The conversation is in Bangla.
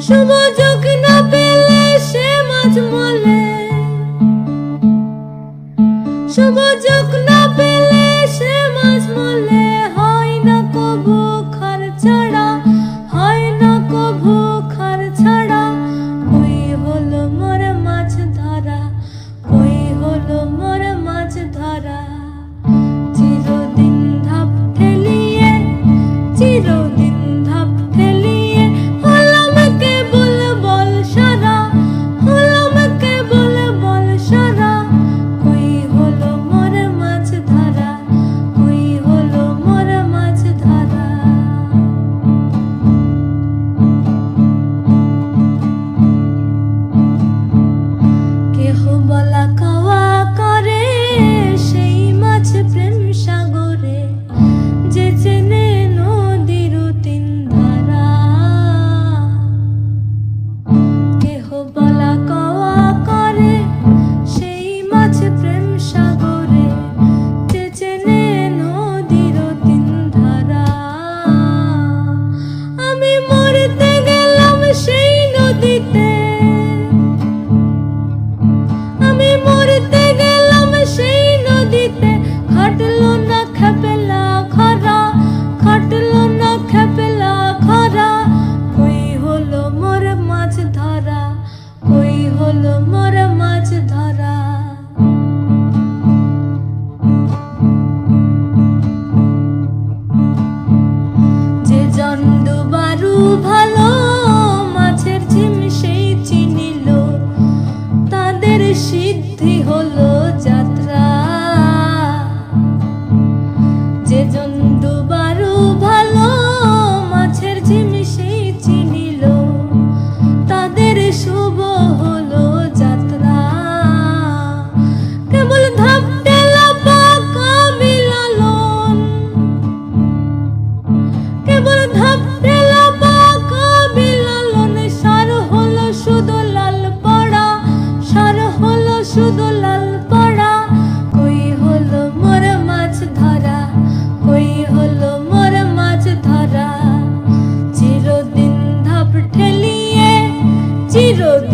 সুযোগ না পেলে সে মাঝ মলে, সুযোগ না পেলে সে মাঝ মলে, হয় না কবু খার ছাড়া, হয় না কবু খার ছাড়া। কই হলো মোর মাছ ধরা, কই হলো মোর মাছ ধরা। চিরদিন ধাপ ঠেলিয়ে, চিরদিন ধাপ ঠেলিয়ে হলাম কেবল বল সারা, হলাম কেবল বল সারা। কই হলো মোর মাছ ধরা, কই হলো মোর মাছ ধরা। কেহ বলা কাওয়া করে সেই মাছ প্রেম সাগরে, যে চেনে নদীর তিন ধারা। কেহ বলা কাওয়া করে সেই মাছ প্রেম সাগরে, যে চেনে নদীর তিন ধারা। আমি মরতে গেলাম সেই নদীতে, আমি মরতে গেলাম সেই নদীতে। খাটলো না খেপেলা খরা, খাটলো না খেপেলা খরা। কই হলো মোর মাছ ধরা, কই হলো মোর মাছ ধরা। যে জন্ডু বারু ভালো মাছের ঝিম সেই চিনিল, তাদের সিদ্ধি হলো যাত্রা। যে জন্ডু বারু ভালো মাছের ঝিম সেই চিনিল, তাদের শুভ হলো যাত্রা। কেবল ধাপ টেলা পাকা বিলালন, কেবল ধাপ টেলা পাকা বিলালন। সার হলো শুধু লাল পড়া, সার হলো শুধু লাল পড়া। কই হলো মোর মাছ ধরা, কই হলো মোর মাছ ধরা। চিরদিন ধাপ ঠেলিয়ে, চিরদিন